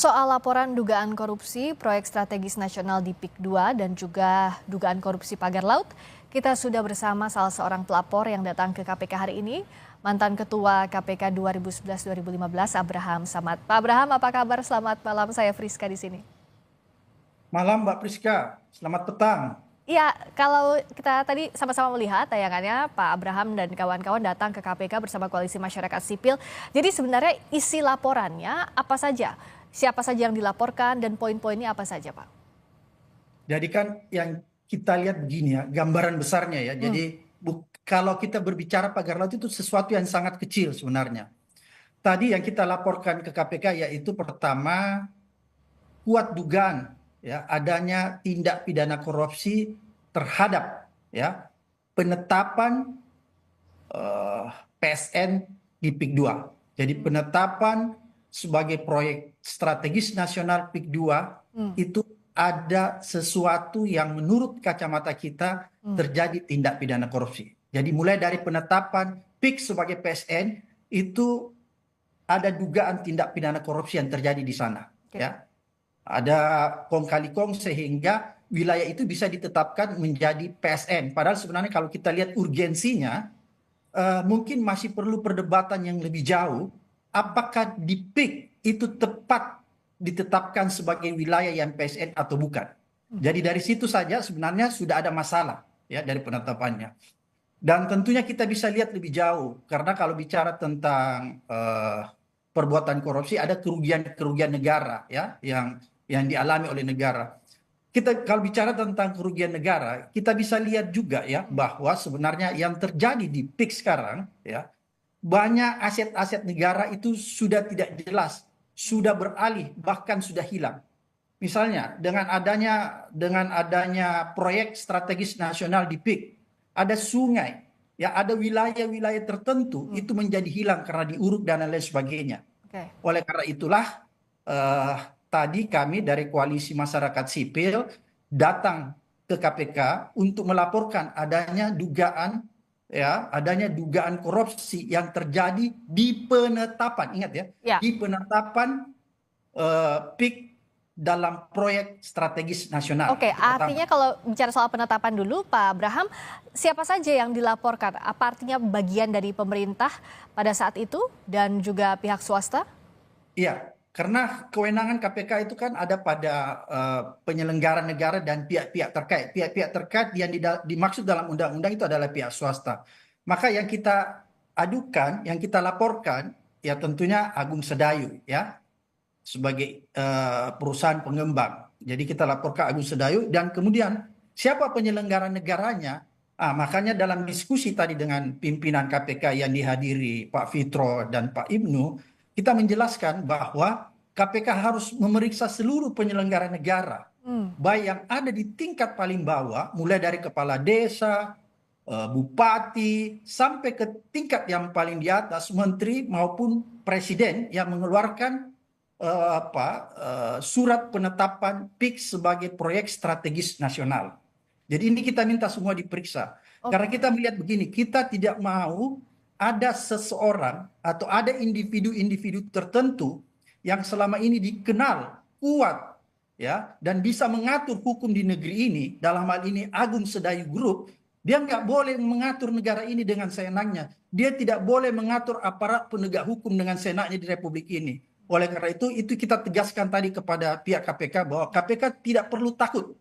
Soal laporan dugaan korupsi proyek strategis nasional di PIK 2 dan juga dugaan korupsi pagar laut, kita sudah bersama salah seorang pelapor yang datang ke KPK hari ini, mantan Ketua KPK 2011-2015 Abraham Samad. Pak Abraham, apa kabar? Selamat malam, saya Friska di sini. Malam Mbak Priska, selamat petang. Iya, kalau kita tadi sama-sama melihat tayangannya Pak Abraham dan kawan-kawan datang ke KPK bersama Koalisi Masyarakat Sipil. Jadi sebenarnya isi laporannya apa saja? Siapa saja yang dilaporkan dan poin-poinnya apa saja, Pak? Jadi kan yang kita lihat begini ya, gambaran besarnya ya. Jadi kalau kita berbicara pagar laut itu sesuatu yang sangat kecil sebenarnya. Tadi yang kita laporkan ke KPK yaitu pertama kuat dugaan ya adanya tindak pidana korupsi terhadap ya penetapan PSN di PIK 2. Jadi penetapan sebagai proyek strategis nasional PIK 2 itu ada sesuatu yang menurut kacamata kita terjadi tindak pidana korupsi. Jadi mulai dari penetapan PIK sebagai PSN itu ada dugaan tindak pidana korupsi yang terjadi di sana. Ya. Ada kong kali kong sehingga wilayah itu bisa ditetapkan menjadi PSN. Padahal sebenarnya kalau kita lihat urgensinya, mungkin masih perlu perdebatan yang lebih jauh. Apakah di PIK itu tepat ditetapkan sebagai wilayah yang PSN atau bukan? Jadi dari situ saja sebenarnya sudah ada masalah ya dari penetapannya. Dan tentunya kita bisa lihat lebih jauh karena kalau bicara tentang perbuatan korupsi ada kerugian negara ya yang dialami oleh negara. Kita kalau bicara tentang kerugian negara, kita bisa lihat juga ya bahwa sebenarnya yang terjadi di PIK sekarang ya banyak aset-aset negara itu sudah tidak jelas, sudah beralih bahkan sudah hilang. Misalnya dengan adanya proyek strategis nasional di PIK, ada sungai, ya ada wilayah-wilayah tertentu itu menjadi hilang karena diuruk dan lain sebagainya. Oleh karena itulah eh, tadi kami dari Koalisi Masyarakat Sipil datang ke KPK untuk melaporkan adanya dugaan korupsi yang terjadi di penetapan, ingat ya. Di penetapan PIK dalam proyek strategis nasional. Oke, artinya kalau bicara soal penetapan dulu, Pak Abraham, siapa saja yang dilaporkan? Apa artinya bagian dari pemerintah pada saat itu dan juga pihak swasta? Iya, karena kewenangan KPK itu kan ada pada penyelenggara negara dan pihak-pihak terkait. Pihak-pihak terkait yang dimaksud dalam undang-undang itu adalah pihak swasta. Maka yang kita adukan, yang kita laporkan, ya tentunya Agung Sedayu ya sebagai perusahaan pengembang. Jadi kita laporkan Agung Sedayu dan kemudian siapa penyelenggara negaranya. Makanya dalam diskusi tadi dengan pimpinan KPK yang dihadiri Pak Fitro dan Pak Ibnu, kita menjelaskan bahwa KPK harus memeriksa seluruh penyelenggara negara, baik yang ada di tingkat paling bawah, mulai dari kepala desa, bupati, sampai ke tingkat yang paling di atas, menteri maupun presiden yang mengeluarkan surat penetapan PIK sebagai proyek strategis nasional. Jadi ini kita minta semua diperiksa. Karena kita melihat begini, kita tidak mau ada seseorang atau ada individu-individu tertentu yang selama ini dikenal kuat ya dan bisa mengatur hukum di negeri ini, dalam hal ini Agung Sedayu Group, dia nggak boleh mengatur negara ini dengan seenaknya. Dia tidak boleh mengatur aparat penegak hukum dengan seenaknya di Republik ini. Oleh karena itu kita tegaskan tadi kepada pihak KPK bahwa KPK tidak perlu takut.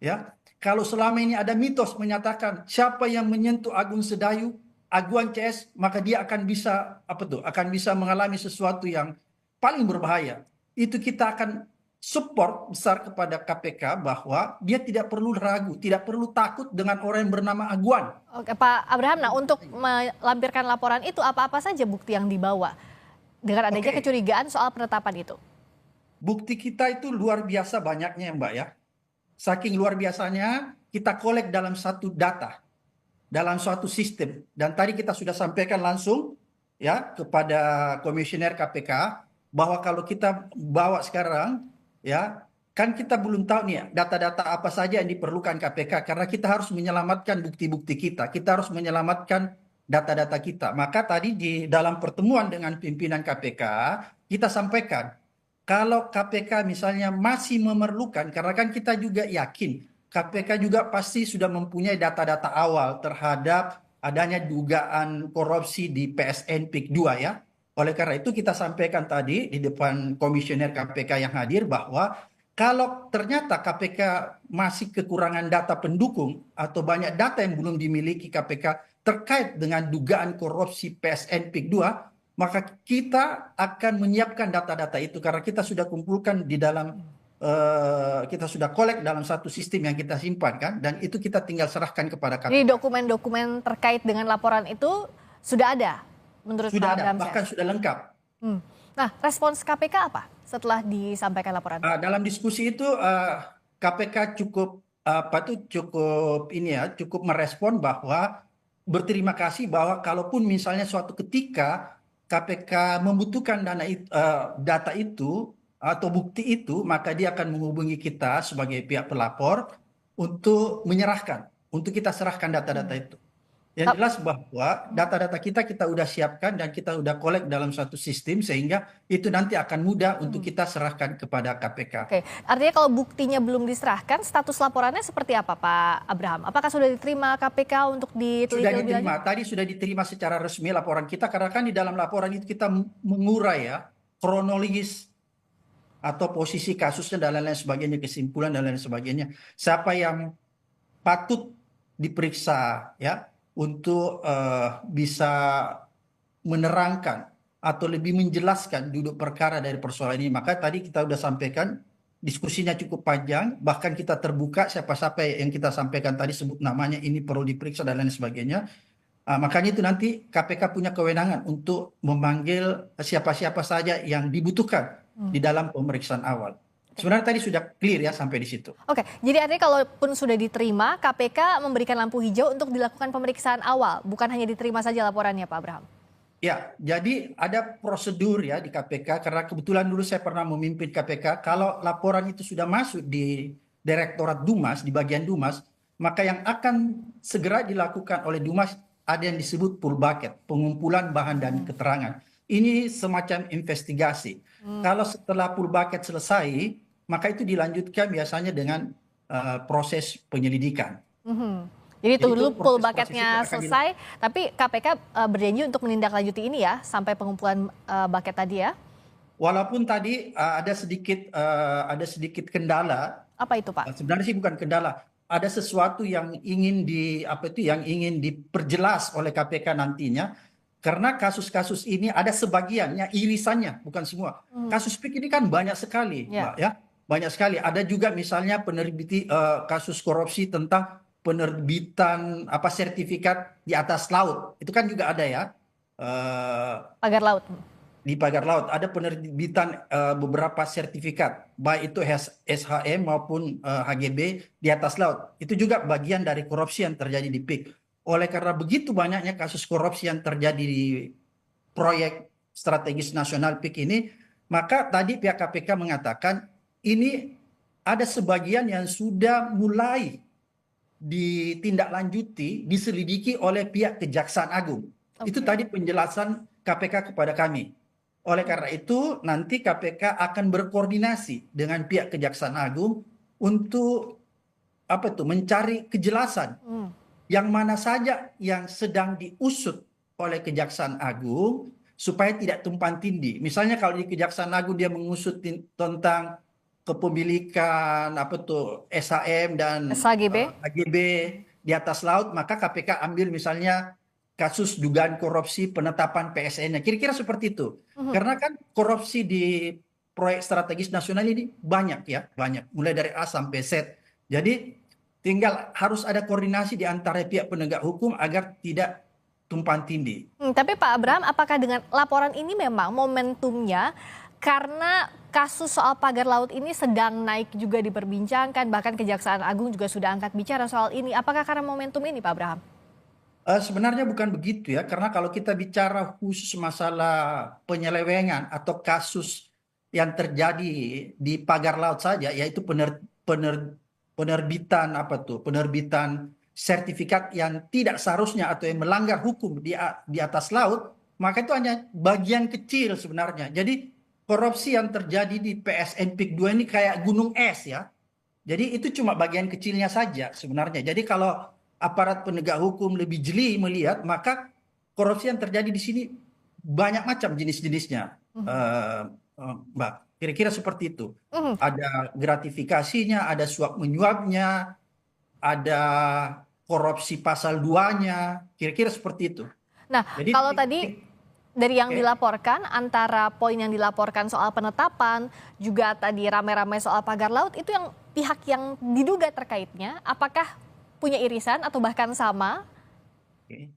Ya, kalau selama ini ada mitos menyatakan siapa yang menyentuh Agung Sedayu, Aguan CS, maka dia akan bisa mengalami sesuatu yang paling berbahaya. Itu kita akan support besar kepada KPK bahwa dia tidak perlu ragu, tidak perlu takut dengan orang yang bernama Aguan. Oke, Pak Abraham, nah untuk melampirkan laporan itu apa-apa saja bukti yang dibawa dengan adanya kecurigaan soal penetapan itu? Bukti kita itu luar biasa banyaknya Mbak ya. Saking luar biasanya kita kolek dalam satu data, dalam suatu sistem. Dan tadi kita sudah sampaikan langsung ya kepada komisioner KPK bahwa kalau kita bawa sekarang ya kan kita belum tahu nih data-data apa saja yang diperlukan KPK karena kita harus menyelamatkan bukti-bukti kita harus menyelamatkan data-data kita. Maka tadi di dalam pertemuan dengan pimpinan KPK kita sampaikan kalau KPK misalnya masih memerlukan, karena kan kita juga yakin KPK juga pasti sudah mempunyai data-data awal terhadap adanya dugaan korupsi di PSN PIK 2 ya. Oleh karena itu kita sampaikan tadi di depan komisioner KPK yang hadir bahwa kalau ternyata KPK masih kekurangan data pendukung atau banyak data yang belum dimiliki KPK terkait dengan dugaan korupsi PSN PIK 2, maka kita akan menyiapkan data-data itu karena kita sudah kumpulkan di dalam kita sudah kolek dalam satu sistem yang kita simpan kan, dan itu kita tinggal serahkan kepada Jadi KPK. dokumen-dokumen terkait dengan laporan itu sudah ada menurut Pak Sudah ada, Abramsyah? bahkan sudah lengkap. Hmm. Nah, respons KPK apa setelah disampaikan laporan? Dalam diskusi itu KPK cukup apa tuh cukup ini ya, cukup merespon bahwa berterima kasih bahwa kalaupun misalnya suatu ketika KPK membutuhkan data itu atau bukti itu, maka dia akan menghubungi kita sebagai pihak pelapor untuk menyerahkan, untuk kita serahkan data-data Hmm. itu. Yang jelas bahwa data-data kita udah siapkan dan kita udah kolek dalam satu sistem sehingga itu nanti akan mudah untuk kita serahkan kepada KPK. Oke, artinya kalau buktinya belum diserahkan, status laporannya seperti apa Pak Abraham? Apakah sudah diterima KPK untuk diteliti Sudah lebih diterima, lanjut? tadi sudah diterima secara resmi laporan kita karena kan di dalam laporan itu kita mengurai ya kronologis atau posisi kasusnya dan lain-lain sebagainya, kesimpulan dan lain sebagainya. Siapa yang patut diperiksa ya untuk bisa menerangkan atau lebih menjelaskan duduk perkara dari persoalan ini. Maka tadi kita sudah sampaikan diskusinya cukup panjang, bahkan kita terbuka siapa-siapa yang kita sampaikan tadi sebut namanya ini perlu diperiksa dan lain sebagainya. Makanya itu nanti KPK punya kewenangan untuk memanggil siapa-siapa saja yang dibutuhkan di dalam pemeriksaan awal. Sebenarnya tadi sudah clear ya sampai di situ. Oke, jadi artinya kalaupun sudah diterima, KPK memberikan lampu hijau untuk dilakukan pemeriksaan awal, bukan hanya diterima saja laporannya Pak Abraham. Ya, jadi ada prosedur ya di KPK karena kebetulan dulu saya pernah memimpin KPK. Kalau laporan itu sudah masuk di Direktorat Dumas, di bagian Dumas, maka yang akan segera dilakukan oleh Dumas ada yang disebut pull bucket, pengumpulan bahan dan keterangan. Ini semacam investigasi. Kalau setelah pull bucket selesai, maka itu dilanjutkan biasanya dengan proses penyelidikan. Mhm. Jadi Jadi tunggu itu dulu pool proses-proses itu bucketnya akan selesai, tapi KPK berjanji untuk menindaklanjuti ini ya, sampai pengumpulan bucket tadi ya. walaupun tadi ada sedikit kendala. Apa itu Pak? Sebenarnya sih bukan kendala. Ada sesuatu yang ingin yang ingin diperjelas oleh KPK nantinya. Karena kasus-kasus ini ada sebagiannya irisannya, bukan semua. Kasus PIK ini kan banyak sekali, Ya. Mbak ya. Banyak sekali. Ada juga misalnya kasus korupsi tentang penerbitan sertifikat di atas laut. Itu kan juga ada ya. Eh, Pagar laut. di pagar laut ada penerbitan beberapa sertifikat baik itu SHM maupun HGB di atas laut, itu juga bagian dari korupsi yang terjadi di PIK. Oleh karena begitu banyaknya kasus korupsi yang terjadi di proyek strategis nasional PIK ini, maka tadi pihak KPK mengatakan ini ada sebagian yang sudah mulai ditindaklanjuti, diselidiki oleh pihak Kejaksaan Agung. Itu Oke. tadi penjelasan KPK kepada kami. Oleh karena itu, nanti KPK akan berkoordinasi dengan pihak Kejaksaan Agung untuk mencari kejelasan Hmm. yang mana saja yang sedang diusut oleh Kejaksaan Agung supaya tidak tumpang tindih. Misalnya kalau di Kejaksaan Agung dia mengusut tentang kepemilikan SHM dan SHGB. HGB di atas laut, maka KPK ambil misalnya kasus dugaan korupsi penetapan PSN-nya. Kira-kira seperti itu. Karena kan korupsi di proyek strategis nasional ini banyak ya, banyak. Mulai dari A sampai Z. Jadi tinggal harus ada koordinasi di antara pihak penegak hukum agar tidak tumpang tindih. Tapi Pak Abraham, apakah dengan laporan ini memang momentumnya karena kasus soal pagar laut ini sedang naik juga diperbincangkan, bahkan Kejaksaan Agung juga sudah angkat bicara soal ini. Apakah karena momentum ini Pak Abraham? Sebenarnya bukan begitu ya, karena kalau kita bicara khusus masalah penyelewengan atau kasus yang terjadi di pagar laut saja, yaitu penerbitan sertifikat yang tidak seharusnya atau yang melanggar hukum di atas laut, maka itu hanya bagian kecil sebenarnya. Jadi korupsi yang terjadi di PSN PIK 2 ini kayak gunung es ya. Jadi itu cuma bagian kecilnya saja sebenarnya. Jadi kalau aparat penegak hukum lebih jeli melihat, maka korupsi yang terjadi di sini banyak macam jenis-jenisnya, eh, Mbak. Kira-kira seperti itu. Mhm. Ada gratifikasinya, ada suap menyuapnya, ada korupsi pasal 2-nya, kira-kira seperti itu. Nah, Jadi, kalau tadi dari yang oke. dilaporkan, antara poin yang dilaporkan soal penetapan, juga tadi rame-rame soal pagar laut, itu yang pihak yang diduga terkaitnya, apakah punya irisan atau bahkan sama? Oke.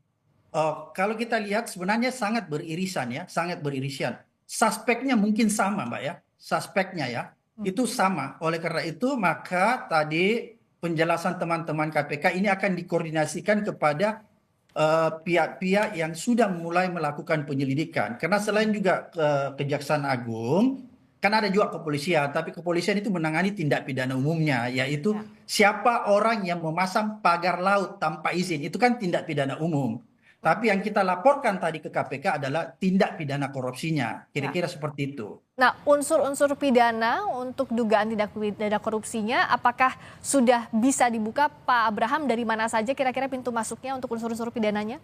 Kalau kita lihat sebenarnya sangat beririsan ya, sangat beririsan. Suspeknya mungkin sama, Mbak ya. Suspeknya ya, itu sama. Oleh karena itu, maka tadi penjelasan teman-teman KPK ini akan dikoordinasikan kepada pihak-pihak yang sudah mulai melakukan penyelidikan. Karena selain juga Kejaksaan Agung, kan ada juga kepolisian, tapi kepolisian itu menangani tindak pidana umumnya, yaitu Ya. siapa orang yang memasang pagar laut tanpa izin, itu kan tindak pidana umum. Tapi yang kita laporkan tadi ke KPK adalah tindak pidana korupsinya, Ya. kira-kira seperti itu. Nah, unsur-unsur pidana untuk dugaan tindak pidana korupsinya, apakah sudah bisa dibuka Pak Abraham dari mana saja kira-kira pintu masuknya untuk unsur-unsur pidananya?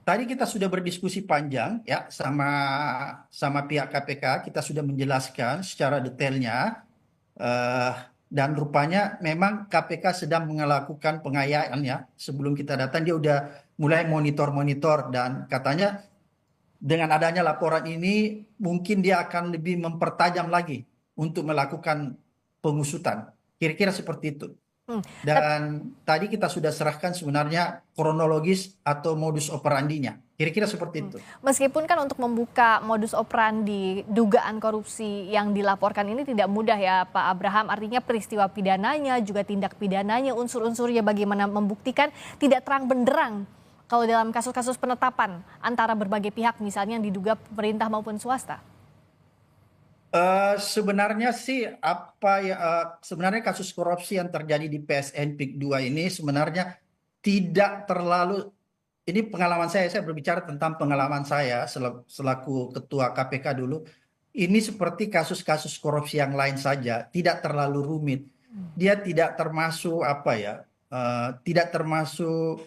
Tadi kita sudah berdiskusi panjang ya sama pihak KPK, kita sudah menjelaskan secara detailnya. Eh, dan rupanya memang KPK sedang melakukan pengayaan ya. Sebelum kita datang dia udah mulai monitor-monitor dan katanya dengan adanya laporan ini mungkin dia akan lebih mempertajam lagi untuk melakukan pengusutan. Kira-kira seperti itu. Hmm. Dan tadi kita sudah serahkan sebenarnya kronologis atau modus operandinya. Kira-kira seperti itu. Meskipun kan untuk membuka modus operandi dugaan korupsi yang dilaporkan ini tidak mudah ya Pak Abraham, artinya peristiwa pidananya juga tindak pidananya, unsur-unsurnya bagaimana membuktikan tidak terang benderang kalau dalam kasus-kasus penetapan antara berbagai pihak misalnya yang diduga pemerintah maupun swasta. Sebenarnya sih sebenarnya kasus korupsi yang terjadi di PSN PIK 2 ini sebenarnya tidak terlalu, ini pengalaman saya berbicara tentang pengalaman saya selaku ketua KPK dulu. Ini seperti kasus-kasus korupsi yang lain saja, tidak terlalu rumit. Dia tidak termasuk tidak termasuk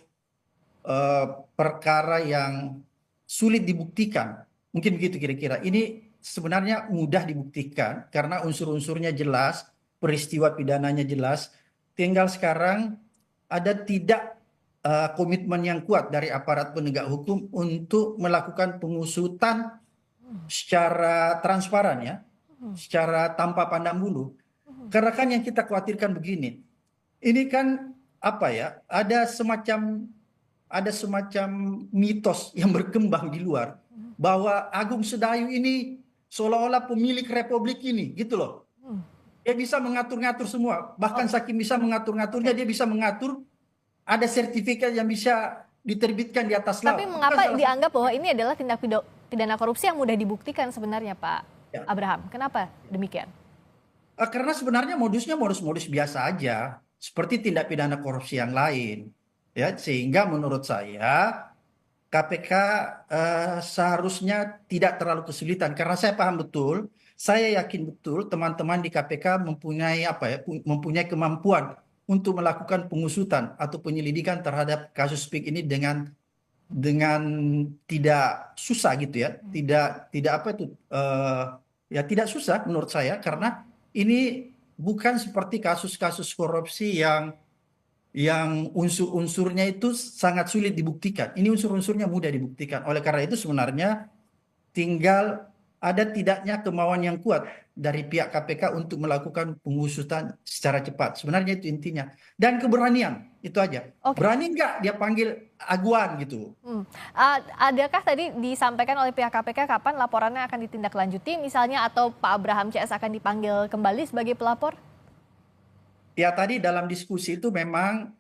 eh, perkara yang sulit dibuktikan. Mungkin begitu kira-kira. Ini sebenarnya mudah dibuktikan karena unsur-unsurnya jelas, peristiwa pidananya jelas. Tinggal sekarang ada tidak komitmen yang kuat dari aparat penegak hukum untuk melakukan pengusutan secara transparan ya, secara tanpa pandang bulu. Karena kan yang kita khawatirkan begini, ini kan ada semacam mitos yang berkembang di luar bahwa Agung Sedayu ini seolah-olah pemilik republik ini, gitu loh. Dia bisa mengatur-ngatur semua, bahkan saking bisa mengatur-ngaturnya, dia bisa mengatur ada sertifikat yang bisa diterbitkan di atas Tapi laut. Itu kan mengapa salah satu. dianggap bahwa ini adalah tindak pidana korupsi yang mudah dibuktikan sebenarnya Pak Ya. Abraham? Kenapa demikian? Karena sebenarnya modusnya modus-modus biasa aja, seperti tindak pidana korupsi yang lain. Ya, sehingga menurut saya KPK seharusnya tidak terlalu kesulitan karena saya paham betul, saya yakin betul teman-teman di KPK mempunyai kemampuan untuk melakukan pengusutan atau penyelidikan terhadap kasus PIK ini dengan tidak susah gitu ya, tidak tidak apa itu ya tidak susah menurut saya karena ini bukan seperti kasus-kasus korupsi yang unsur-unsurnya itu sangat sulit dibuktikan. Ini unsur-unsurnya mudah dibuktikan. Oleh karena itu sebenarnya tinggal ada tidaknya kemauan yang kuat dari pihak KPK untuk melakukan pengusutan secara cepat. Sebenarnya itu intinya. Dan keberanian, itu aja. Oke. Berani nggak dia panggil aguan gitu. Adakah tadi disampaikan oleh pihak KPK kapan laporannya akan ditindaklanjuti misalnya atau Pak Abraham CS akan dipanggil kembali sebagai pelapor? Ya tadi dalam diskusi itu memang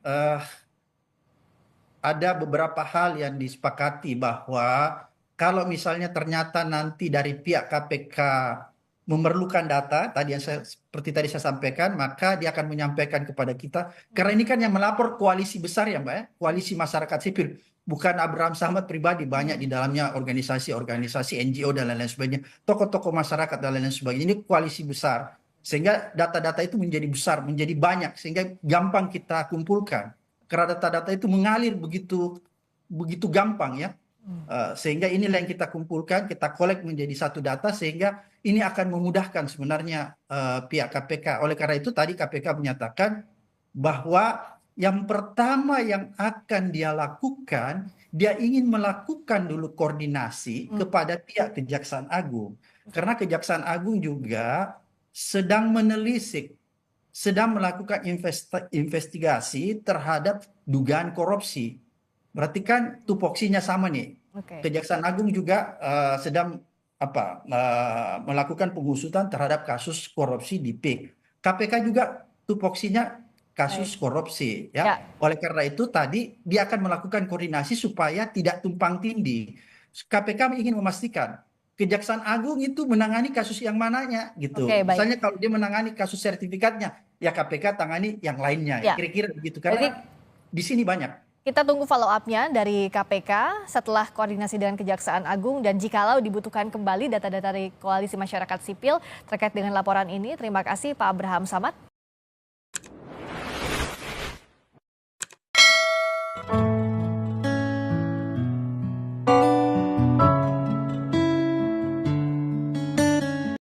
ada beberapa hal yang disepakati bahwa kalau misalnya ternyata nanti dari pihak KPK memerlukan data, seperti tadi saya sampaikan, maka dia akan menyampaikan kepada kita. Karena ini kan yang melapor koalisi besar ya Mbak ya, koalisi masyarakat sipil. bukan Abraham Samad pribadi, banyak di dalamnya organisasi-organisasi NGO dan lain-lain sebagainya, tokoh-tokoh masyarakat dan lain-lain sebagainya. Ini koalisi besar, sehingga data-data itu menjadi besar, menjadi banyak, sehingga gampang kita kumpulkan. Karena data-data itu mengalir begitu begitu gampang ya. Sehingga inilah yang kita kumpulkan, kita kolek menjadi satu data, sehingga ini akan memudahkan sebenarnya pihak KPK. Oleh karena itu tadi KPK menyatakan bahwa yang pertama yang akan dia lakukan, dia ingin melakukan dulu koordinasi kepada pihak Kejaksaan Agung. Karena Kejaksaan Agung juga sedang menelisik, sedang melakukan investigasi terhadap dugaan korupsi. Berarti kan tupoksinya sama nih. Kejaksaan Agung juga sedang melakukan pengusutan terhadap kasus korupsi di PIK. KPK juga tupoksinya kasus korupsi ya. Oleh karena itu tadi dia akan melakukan koordinasi supaya tidak tumpang tindih. KPK ingin memastikan Kejaksaan Agung itu menangani kasus yang mananya gitu. Misalnya kalau dia menangani kasus sertifikatnya, ya KPK tangani yang lainnya. Kira-kira begitu, karena di sini banyak. Kita tunggu follow up-nya dari KPK setelah koordinasi dengan Kejaksaan Agung, dan jikalau dibutuhkan kembali data-data dari Koalisi Masyarakat Sipil terkait dengan laporan ini. Terima kasih Pak Abraham Samad.